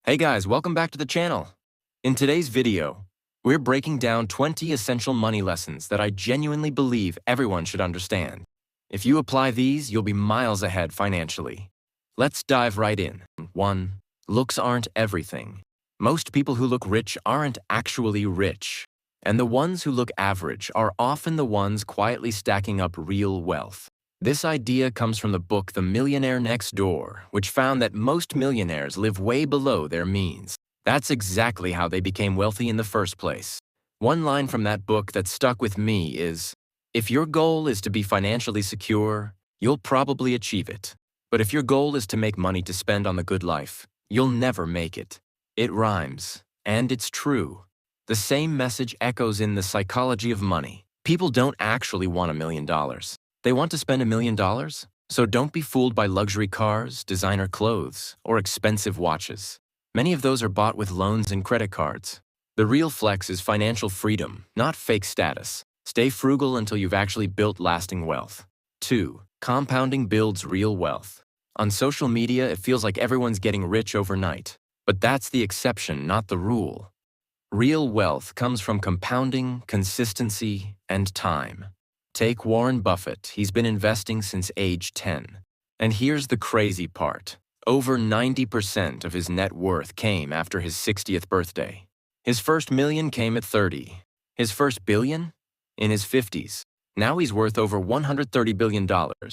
Hey guys, welcome back to the channel. In today's video, we're breaking down 20 essential money lessons that I genuinely believe everyone should understand. If you apply these, you'll be miles ahead financially. Let's dive right in. 1. Looks aren't everything. Most people who look rich aren't actually rich, and the ones who look average are often the ones quietly stacking up real wealth. This idea comes from the book The Millionaire Next Door, which found that most millionaires live way below their means. That's exactly how they became wealthy in the first place. One line from that book that stuck with me is, "If your goal is to be financially secure, you'll probably achieve it. But if your goal is to make money to spend on the good life, you'll never make it." It rhymes, and it's true. The same message echoes in The Psychology of Money. People don't actually want $1 million. They want to spend $1 million, so don't be fooled by luxury cars, designer clothes, or expensive watches. Many of those are bought with loans and credit cards. The real flex is financial freedom, not fake status. Stay frugal until you've actually built lasting wealth. 2. Compounding builds real wealth. On social media, it feels like everyone's getting rich overnight, but that's the exception, not the rule. Real wealth comes from compounding, consistency, and time. Take Warren Buffett. He's been investing since age 10. And here's the crazy part. Over 90% of his net worth came after his 60th birthday. His first million came at 30. His first billion? In his 50s. Now he's worth over $130 billion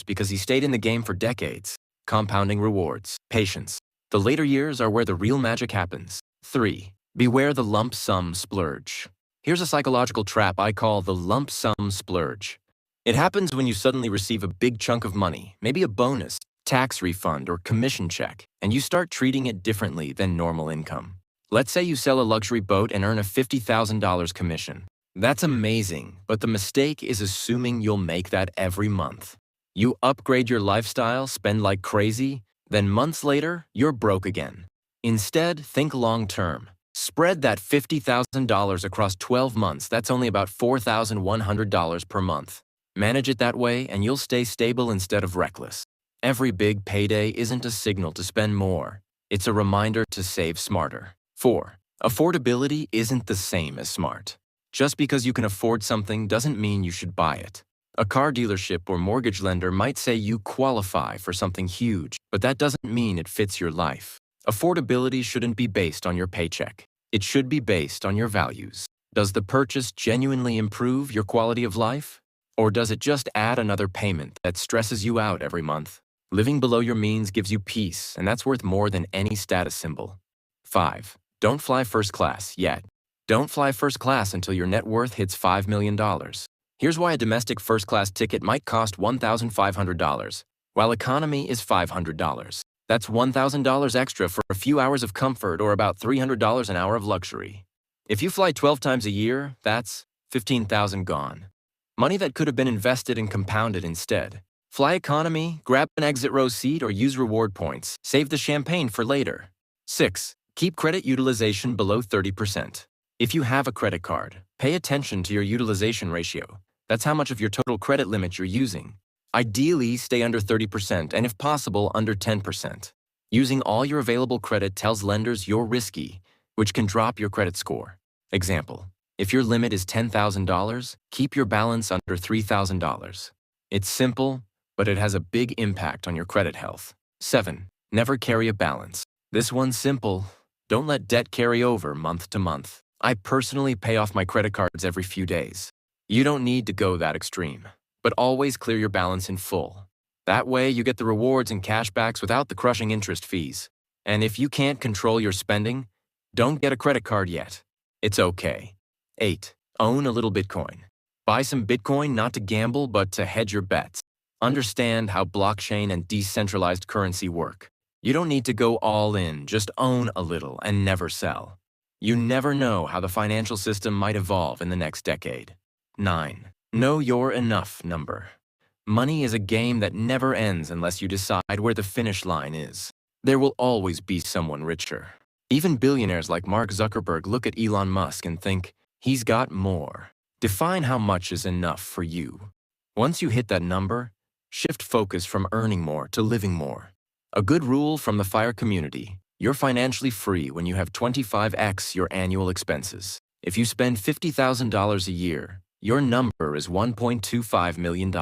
because he stayed in the game for decades. Compounding rewards. Patience. The later years are where the real magic happens. 3. Beware the lump sum splurge. Here's a psychological trap I call the lump sum splurge. It happens when you suddenly receive a big chunk of money, maybe a bonus, tax refund, or commission check, and you start treating it differently than normal income. Let's say you sell a luxury boat and earn a $50,000 commission. That's amazing, but the mistake is assuming you'll make that every month. You upgrade your lifestyle, spend like crazy, then months later, you're broke again. Instead, think long-term. Spread that $50,000 across 12 months. That's only about $4,100 per month. Manage it that way, and you'll stay stable instead of reckless. Every big payday isn't a signal to spend more. It's a reminder to save smarter. 4. Affordability isn't the same as smart. Just because you can afford something doesn't mean you should buy it. A car dealership or mortgage lender might say you qualify for something huge, but that doesn't mean it fits your life. Affordability shouldn't be based on your paycheck. It should be based on your values. Does the purchase genuinely improve your quality of life? Or does it just add another payment that stresses you out every month? Living below your means gives you peace, and that's worth more than any status symbol. 5. Don't fly first class yet. Don't fly first class until your net worth hits $5 million. Here's why a domestic first-class ticket might cost $1,500, while economy is $500. That's $1,000 extra for a few hours of comfort or about $300 an hour of luxury. If you fly 12 times a year, that's $15,000 gone. Money that could have been invested and compounded instead. Fly economy, grab an exit row seat, or use reward points. Save the champagne for later. 6. Keep credit utilization below 30%. If you have a credit card, pay attention to your utilization ratio. That's how much of your total credit limit you're using. Ideally, stay under 30% and if possible, under 10%. Using all your available credit tells lenders you're risky, which can drop your credit score. Example, if your limit is $10,000, keep your balance under $3,000. It's simple, but it has a big impact on your credit health. 7. Never carry a balance. This one's simple. Don't let debt carry over month to month. I personally pay off my credit cards every few days. You don't need to go that extreme, but always clear your balance in full. That way, you get the rewards and cashbacks without the crushing interest fees. And if you can't control your spending, don't get a credit card yet. It's okay. 8. Own a little Bitcoin. Buy some Bitcoin not to gamble, but to hedge your bets. Understand how blockchain and decentralized currency work. You don't need to go all in, just own a little and never sell. You never know how the financial system might evolve in the next decade. 9. Know your enough number. Money is a game that never ends unless you decide where the finish line is. There will always be someone richer. Even billionaires like Mark Zuckerberg look at Elon Musk and think, he's got more. Define how much is enough for you. Once you hit that number, shift focus from earning more to living more. A good rule from the FIRE community: You're financially free when you have 25x your annual expenses. If you spend $50,000 a year, your number is $1.25 million.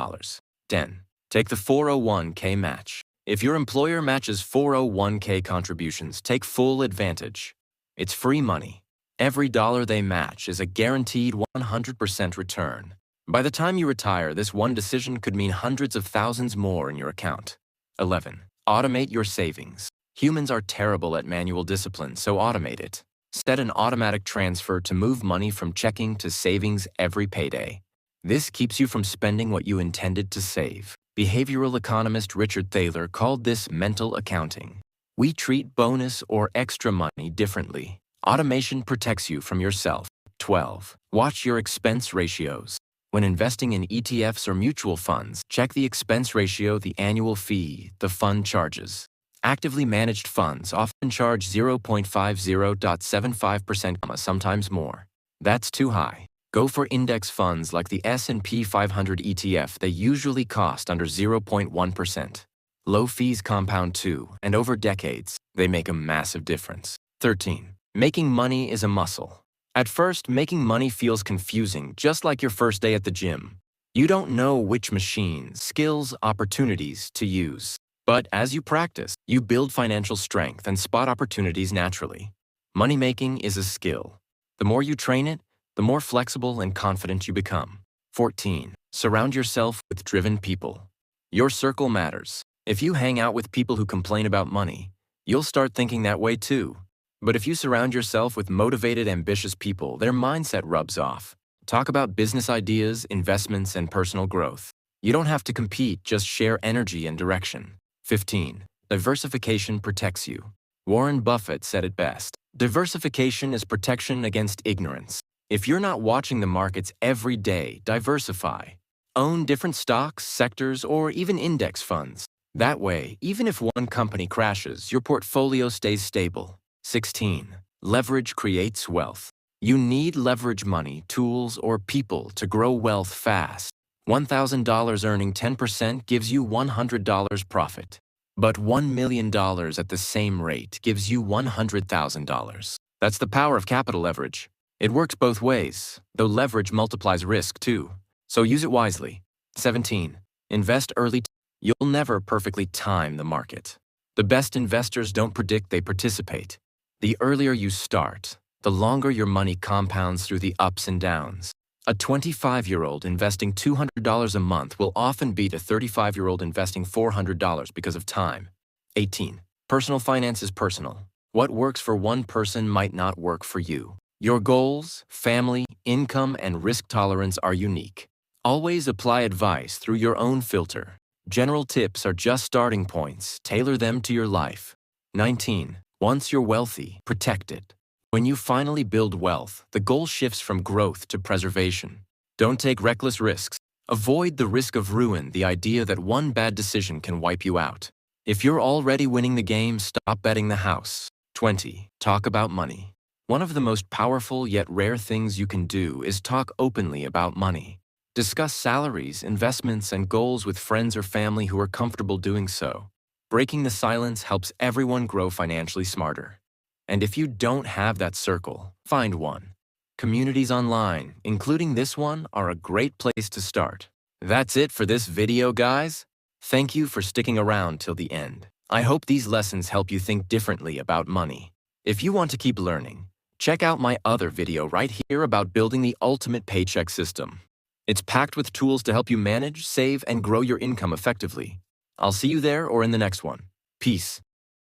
10. Take the 401k match. If your employer matches 401k contributions, take full advantage. It's free money. Every dollar they match is a guaranteed 100% return. By the time you retire, this one decision could mean hundreds of thousands more in your account. 11. Automate your savings. Humans are terrible at manual discipline, so automate it. Set an automatic transfer to move money from checking to savings every payday. This keeps you from spending what you intended to save. Behavioral economist Richard Thaler called this mental accounting. We treat bonus or extra money differently. Automation protects you from yourself. 12. Watch your expense ratios. When investing in ETFs or mutual funds, check the expense ratio, the annual fee the fund charges. Actively managed funds often charge 0.50.75%, sometimes more. That's too high. Go for index funds like the S&P 500 ETF. They usually cost under 0.1%. Low fees compound too, and over decades, they make a massive difference. 13. Making money is a muscle. At first, making money feels confusing, just like your first day at the gym. You don't know which machines, skills, opportunities to use. But as you practice, you build financial strength and spot opportunities naturally. Money making is a skill. The more you train it, the more flexible and confident you become. 14. Surround yourself with driven people. Your circle matters. If you hang out with people who complain about money, you'll start thinking that way too. But if you surround yourself with motivated, ambitious people, their mindset rubs off. Talk about business ideas, investments, and personal growth. You don't have to compete, just share energy and direction. 15. Diversification protects you. Warren Buffett said it best. Diversification is protection against ignorance. If you're not watching the markets every day, diversify. Own different stocks, sectors, or even index funds. That way, even if one company crashes, your portfolio stays stable. 16. Leverage creates wealth. You need leverage money, tools, or people to grow wealth fast. $1,000 earning 10% gives you $100 profit. But $1 million at the same rate gives you $100,000. That's the power of capital leverage. It works both ways, though leverage multiplies risk too. So use it wisely. 17. Invest early. You'll never perfectly time the market. The best investors don't predict, they participate. The earlier you start, the longer your money compounds through the ups and downs. A 25-year-old investing $200 a month will often beat a 35-year-old investing $400 because of time. 18. Personal finance is personal. What works for one person might not work for you. Your goals, family, income, and risk tolerance are unique. Always apply advice through your own filter. General tips are just starting points. Tailor them to your life. 19. Once you're wealthy, protect it. When you finally build wealth, the goal shifts from growth to preservation. Don't take reckless risks. Avoid the risk of ruin, the idea that one bad decision can wipe you out. If you're already winning the game, stop betting the house. 20. Talk about money. One of the most powerful yet rare things you can do is talk openly about money. Discuss salaries, investments, and goals with friends or family who are comfortable doing so. Breaking the silence helps everyone grow financially smarter. And if you don't have that circle, find one. Communities online, including this one, are a great place to start. That's it for this video, guys. Thank you for sticking around till the end. I hope these lessons help you think differently about money. If you want to keep learning, check out my other video right here about building the ultimate paycheck system. It's packed with tools to help you manage, save, and grow your income effectively. I'll see you there or in the next one. Peace.